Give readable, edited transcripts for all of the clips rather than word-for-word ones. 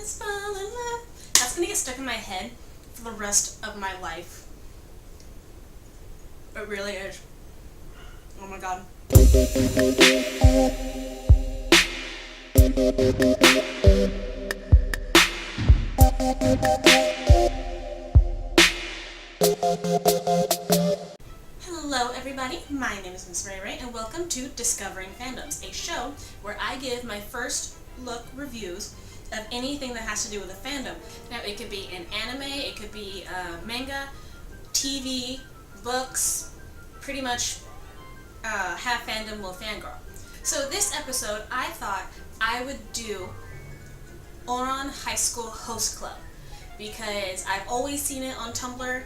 just fall in love. That's gonna get stuck in my head for the rest of my life. It really is. Oh my god. Hello everybody, my name is MsRheyRhey and welcome to Discovering Fandoms, a show where I give my first look reviews of anything that has to do with a fandom. Now it could be an anime, it could be manga, TV, books, pretty much have fandom will fangirl. So this episode I thought I would do Ouran High School Host Club because I've always seen it on Tumblr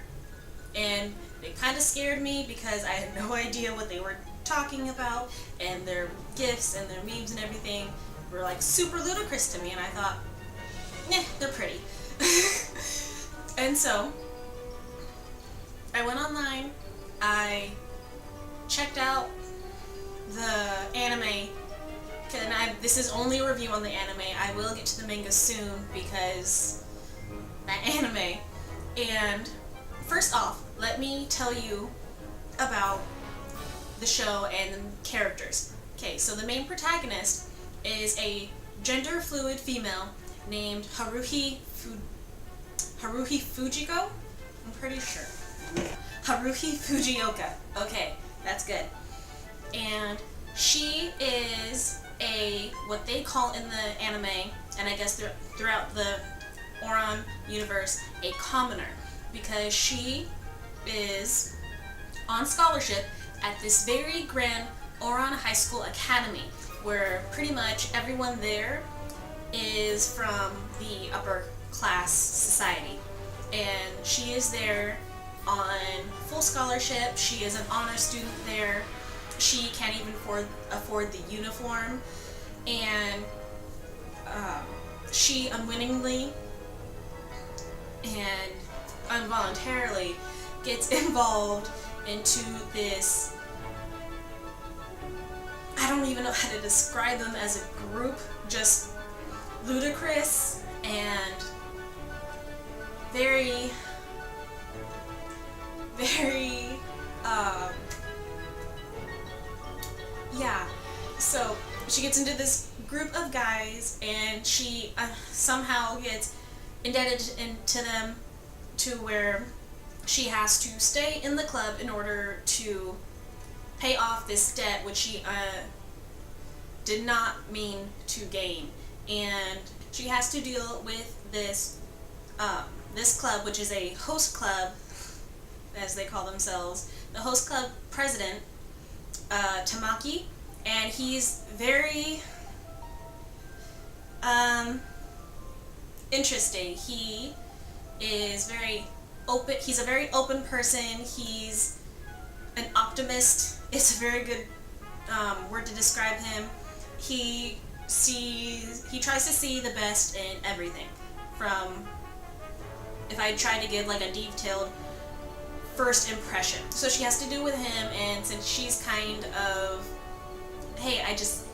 and it kind of scared me because I had no idea what they were talking about, and their gifs and their memes and everything were like super ludicrous to me, and I thought, nah, they're pretty. And so I went online, I checked out the anime, and this is only a review on the anime. I will get to the manga soon because that anime. And first off, let me tell you about the show and the characters. Okay, so the main protagonist is a gender fluid female named Haruhi Fujiko? I'm pretty sure. Haruhi Fujioka. Okay, that's good. And she is what they call in the anime, and I guess throughout the Ouran universe, a commoner, because she is on scholarship at this very grand Ouran High School Academy, where pretty much everyone there is from the upper class society. And she is there on full scholarship. She is an honor student there. She can't even afford the uniform. And she unwittingly and involuntarily gets involved into this, I don't even know how to describe them as a group, just ludicrous and very, yeah. So she gets into this group of guys and she somehow gets indebted into them to where she has to stay in the club in order to pay off this debt which she did not mean to gain. And she has to deal with this club, which is a host club, as they call themselves. The host club president, Tamaki, and he's very interesting. He is very open. He's a very open person. He's an optimist. It's a very good word to describe him. He tries to see the best in everything. From, if I tried to give like a detailed first impression. So she has to do with him, and since she's kind of, hey, I just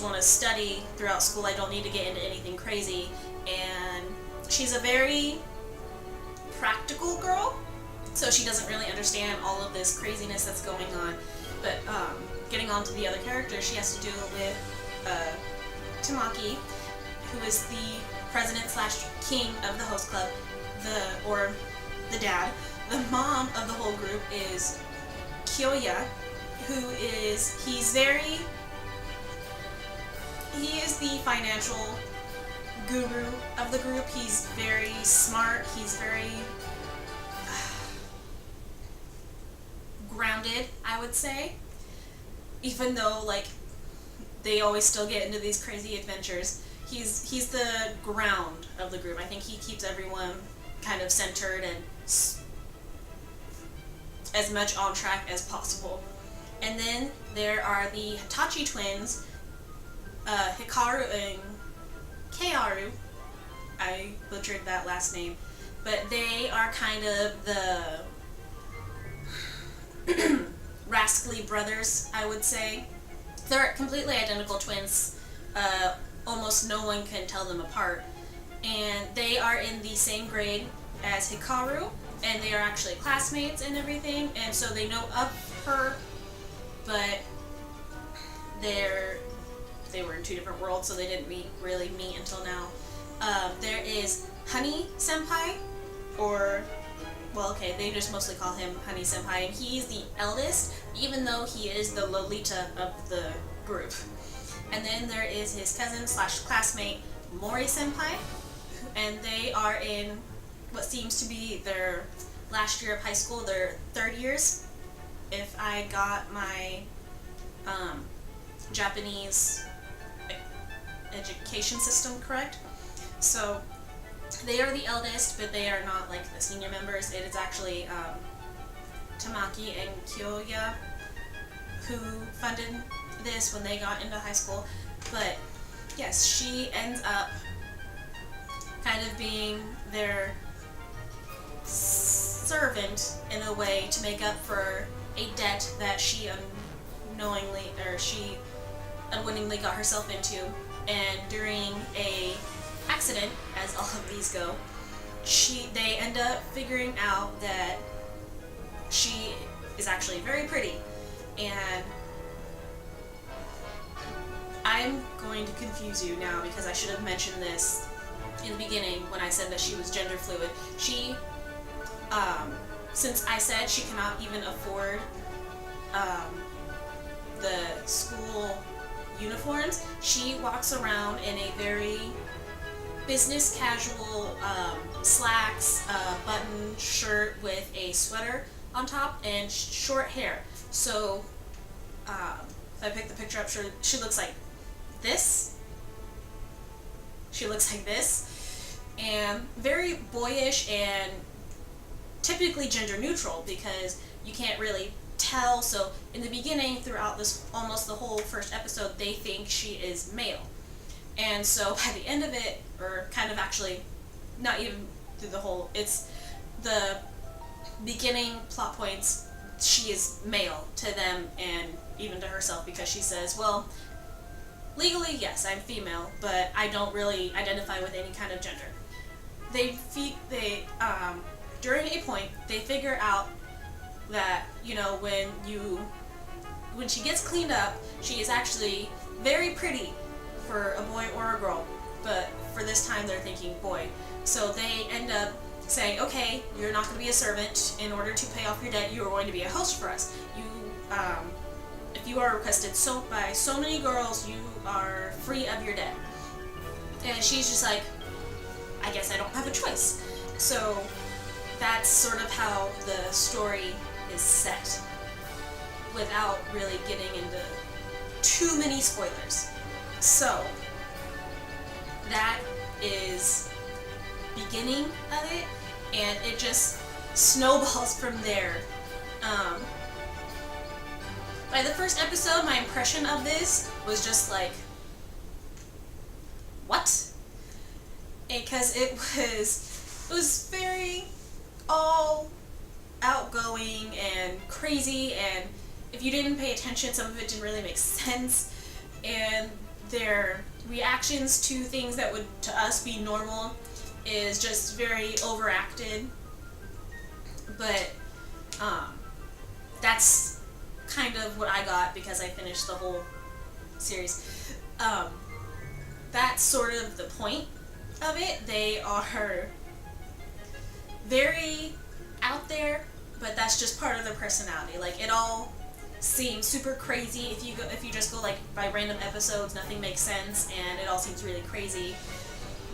want to study throughout school, I don't need to get into anything crazy, and she's a very practical girl, so she doesn't really understand all of this craziness that's going on. But getting on to the other characters, she has to deal with Tamaki, who is the president / king of the host club, or the dad. The mom of the whole group is Kyoya, who is, he is the financial guru of the group. He's very smart, he's very grounded, I would say, even though like they always still get into these crazy adventures. He's the ground of the group. I think he keeps everyone kind of centered and as much on track as possible. And then there are the Hitachi twins, Hikaru and Keiaru. I butchered that last name, but they are kind of the rascally brothers, I would say. They're completely identical twins. Almost no one can tell them apart. and they are in the same grade as Hikaru, and they are actually classmates and everything, and so they know of her, but they were in two different worlds, so they didn't really meet until now. There is Honey Senpai, or, well, okay, they just mostly call him Honey Senpai, and he's the eldest, even though he is the Lolita of the group. And then there is his cousin slash classmate, Mori Senpai, and they are in what seems to be their last year of high school, their third years, if I got my Japanese education system correct. So they are the eldest, but they are not like the senior members. It is actually Tamaki and Kyoya who funded this when they got into high school. But yes, she ends up kind of being their servant in a way to make up for a debt that she unwittingly got herself into. And during a accident, as all of these go, they end up figuring out that she is actually very pretty. And I'm going to confuse you now because I should have mentioned this in the beginning when I said that she was gender fluid. She, since I said she cannot even afford the school uniforms, she walks around in a very business casual slacks, button shirt with a sweater on top and short hair. So if I pick the picture up, she looks like this. She looks like this, and very boyish and typically gender neutral because you can't really tell. So in the beginning, throughout this almost the whole first episode, they think she is male, and so by the end of it, or kind of actually not even through the whole, it's the beginning plot points, she is male to them and even to herself, because she says, well, legally, yes, I'm female, but I don't really identify with any kind of gender. During a point, they figure out that, you know, when she gets cleaned up, she is actually very pretty for a boy or a girl, but for this time they're thinking boy. So they end up saying, okay, you're not going to be a servant. In order to pay off your debt, you are going to be a host for us. If you are requested by so many girls, you are free of your debt. And she's just like, I guess I don't have a choice. So that's sort of how the story is set, without really getting into too many spoilers. So that is beginning of it, and it just snowballs from there. By the first episode, my impression of this was just like, what? Because it was very all outgoing and crazy, and if you didn't pay attention, some of it didn't really make sense, and their reactions to things that would to us be normal is just very overacted. But that's kind of what I got because I finished the whole series. That's sort of the point of it. They are very out there, but that's just part of their personality. Like, it all seems super crazy if you just go like by random episodes, nothing makes sense and it all seems really crazy,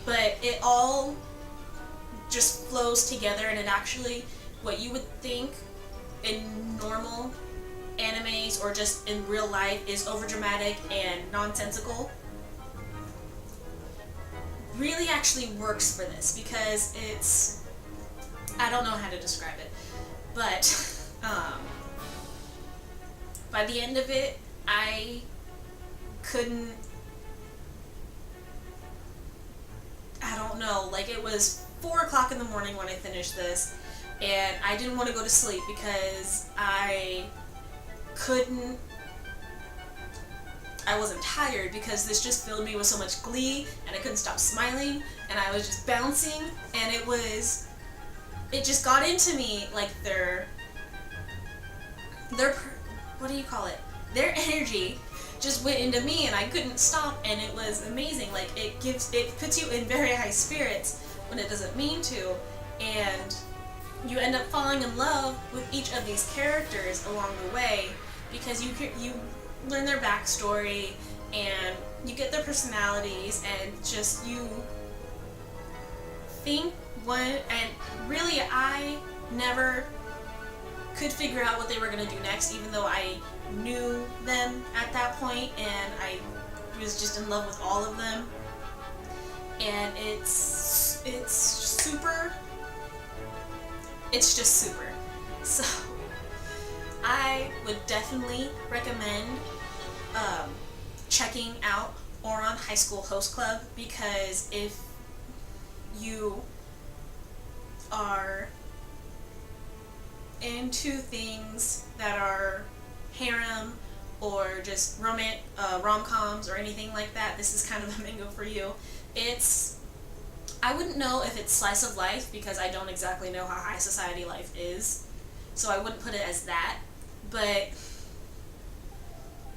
but it all just flows together, and it actually, what you would think in normal animes or just in real life is overdramatic and nonsensical, really actually works for this, because it's, I don't know how to describe it, but by the end of it, I don't know, like, it was 4 o'clock in the morning when I finished this, and I didn't want to go to sleep because I I wasn't tired, because this just filled me with so much glee, and I couldn't stop smiling, and I was just bouncing, and it just got into me, like their what do you call it? Their energy just went into me, and I couldn't stop, and it was amazing. Like, it puts you in very high spirits when it doesn't mean to, and you end up falling in love with each of these characters along the way, because you learn their backstory, and you get their personalities, and just you think and really I never could figure out what they were going to do next, even though I knew them at that point, and I was just in love with all of them. And it's just super. So I would definitely recommend checking out Ouran High School Host Club, because if you are into things that are harem or just rom-coms or anything like that, this is kind of the mango for you. I wouldn't know if it's slice of life, because I don't exactly know how high society life is, so I wouldn't put it as that, but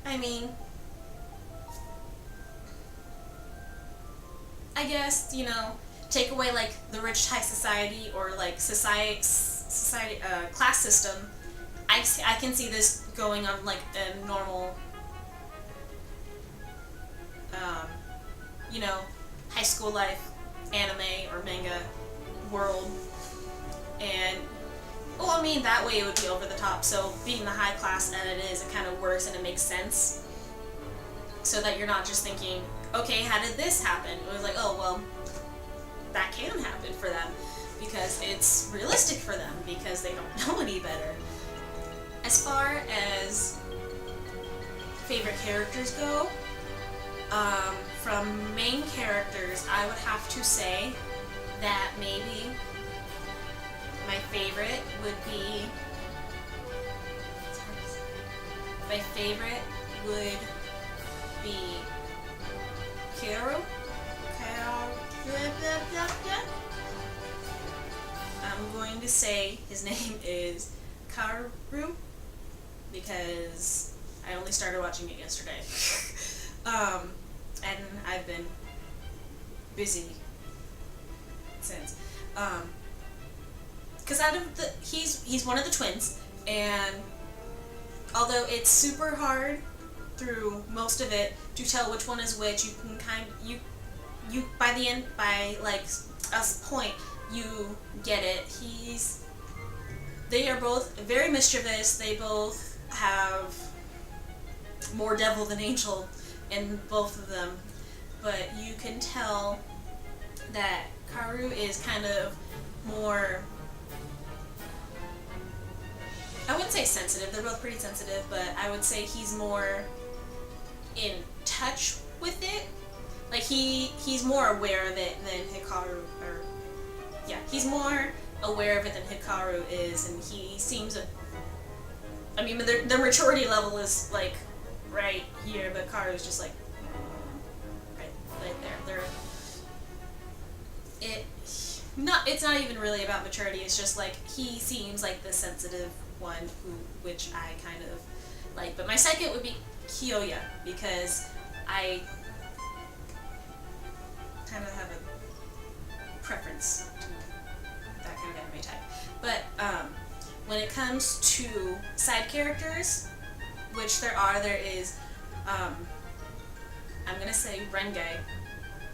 I mean, I guess, take away like the rich high society or like society class system. I can see this going on like a normal high school life anime or manga world, and that way it would be over the top. So being the high class that it is, it kind of works and it makes sense, so that you're not just thinking, okay, how did this happen? It was like, oh well, that can happen for them, because it's realistic for them, because they don't know any better. As far as favorite characters go, from main characters, I would have to say that maybe my favorite would be Kiro. I'm going to say his name is Karu, because I only started watching it yesterday. And I've been busy since. Because he's one of the twins, and although it's super hard through most of it to tell which one is which, you can you by the end, by like a point, you get it. They are both very mischievous. They both have more devil than angel in both of them, but you can tell that Karu is kind of more, I wouldn't say sensitive, they're both pretty sensitive, but I would say he's more in touch with it. Like he's more aware of it than Hikaru, he's more aware of it than Hikaru is, and he seems their maturity level is like right here, but Karu's just like right there. It's not even really about maturity, it's just like he seems like the sensitive one, which I kind of like. But my second would be Kyoya, because I kind of have a preference to that kind of anime type. But when it comes to side characters, which there is, I'm gonna say Renge,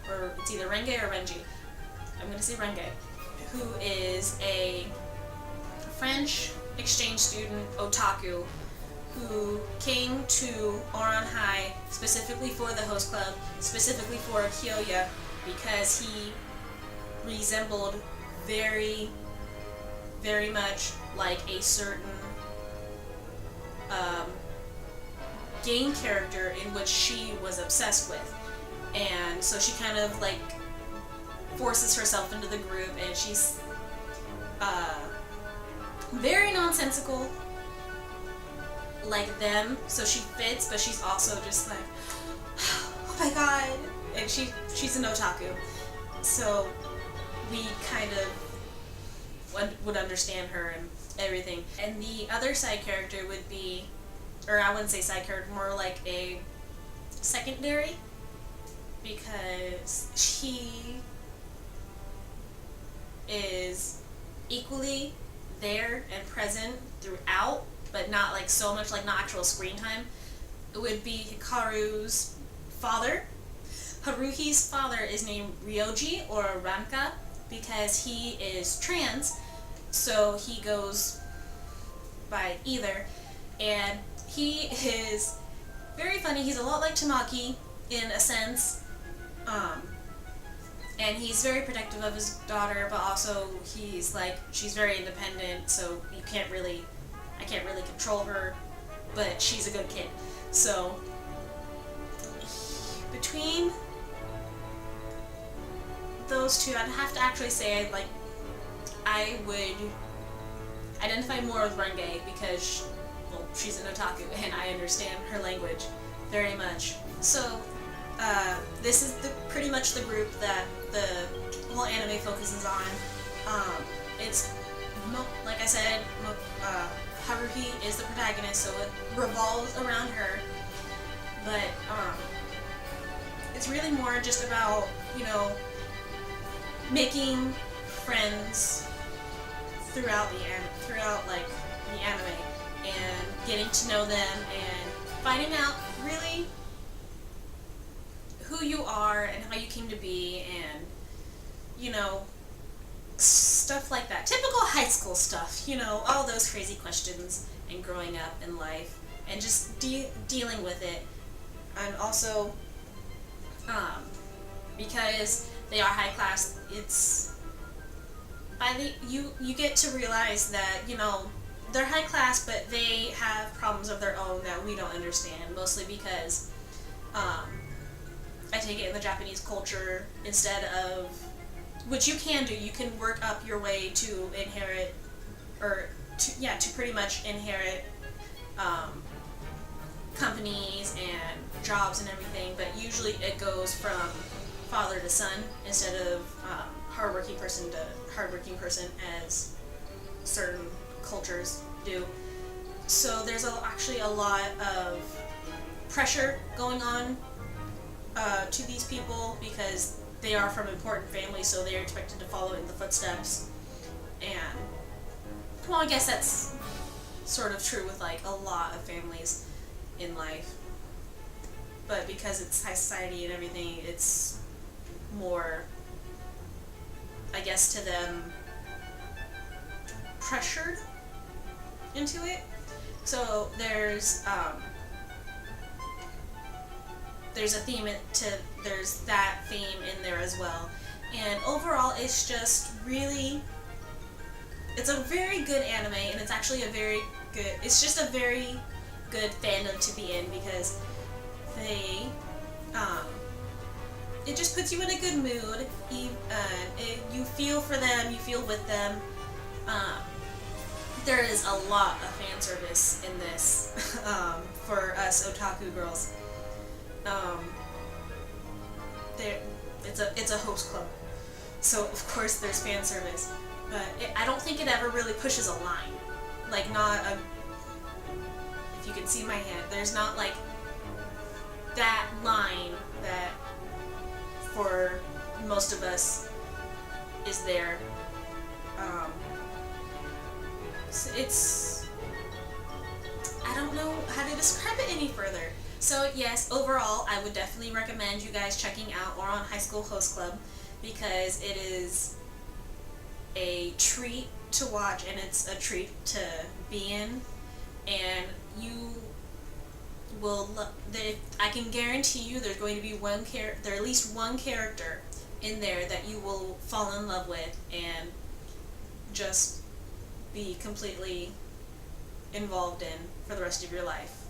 or it's either Renge or Renji. I'm gonna say Renge, who is a French exchange student otaku who came to Ouran High specifically for the host club, specifically for Kyoya, because he resembled very, very much like a certain game character in which she was obsessed with. And so she kind of like forces herself into the group, and she's very nonsensical like them, so she fits, but she's also just like, my god, and she's an otaku, so we kind of would understand her and everything. And the other side character would be, or I wouldn't say side character, more like a secondary, because she is equally there and present throughout, but not like so much, like not actual screen time. It would be Hikaru's father. Haruhi's father is named Ryoji or Ranka because he is trans, so he goes by either, and he is very funny. He's a lot like Tamaki in a sense, and he's very protective of his daughter, but also he's like, she's very independent, so I can't really control her, but she's a good kid. So between those two, I'd have to actually say I would identify more with Renge because, well, she's an otaku and I understand her language very much. So this is pretty much the group that the whole anime focuses on. It's, like I said, Haruhi is the protagonist, so it revolves around her. But it's really more just about, making friends throughout the anime and getting to know them and finding out really who you are and how you came to be, and stuff like that. Typical high school stuff, all those crazy questions and growing up in life and just dealing with it. And also because they are high class, it's you get to realize that they're high class, but they have problems of their own that we don't understand, mostly because I take it in the Japanese culture, instead of, which you can do, you can work up your way to inherit, or to pretty much inherit companies and jobs and everything, but usually it goes from father to son instead of hardworking person to hardworking person, as certain cultures do. So there's actually a lot of pressure going on to these people because they are from important families, so they're expected to follow in the footsteps. And well, I guess that's sort of true with like a lot of families in life, but because it's high society and everything, it's more, I guess, to them, pressured into it. So there's there's that theme in there as well. And overall, it's just really, it's a very good anime, and it's actually it's just a very good fandom to be in, because they, it just puts you in a good mood. You feel for them, you feel with them. There is a lot of fan service in this for us otaku girls. It's a host club, so of course there's fan service, but I don't think it ever really pushes a line. Like, if you can see my hand, there's not like that line that for most of us is there. So I don't know how to describe it any further. So yes, overall, I would definitely recommend you guys checking out Ouran High School Host Club, because it is a treat to watch and it's a treat to be in, and you will I can guarantee you there's going to be at least one character in there that you will fall in love with and just be completely involved in for the rest of your life.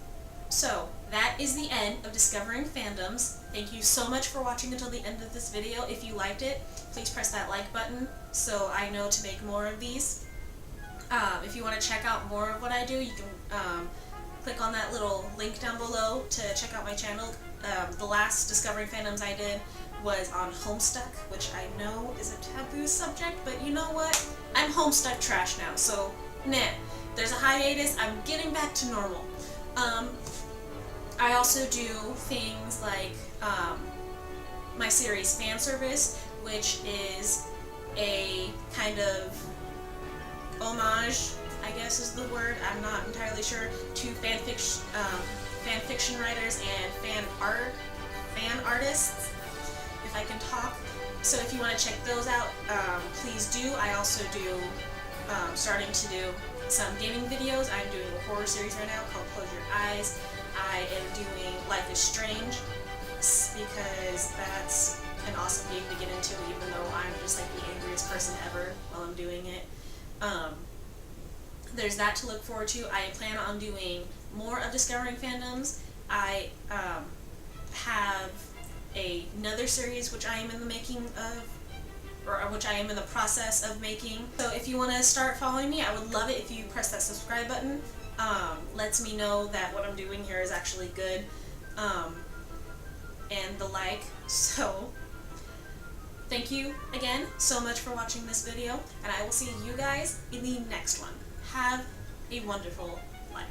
So, that is the end of Discovering Fandoms. Thank you so much for watching until the end of this video. If you liked it, please press that like button so I know to make more of these. If you want to check out more of what I do, you can click on that little link down below to check out my channel. The last Discovering Fandoms I did was on Homestuck, which I know is a taboo subject, but you know what? I'm Homestuck trash now, so nah. There's a hiatus, I'm getting back to normal. I also do things like my series Fan Service, which is a kind of homage, I guess is the word, I'm not entirely sure, to fan fiction writers and fan artists, if I can talk. So if you want to check those out, please do. I also do, starting to do some gaming videos. I'm doing a horror series right now called Close Your Eyes. I am doing Life is Strange because that's an awesome game to get into, even though I'm just like the angriest person ever while I'm doing it. There's that to look forward to. I plan on doing more of Discovering Fandoms. I have another series which I am in the making of, or which I am in the process of making. So if you want to start following me, I would love it if you press that subscribe button. Lets me know that what I'm doing here is actually good, and the like. So thank you again so much for watching this video, and I will see you guys in the next one. Have a wonderful life.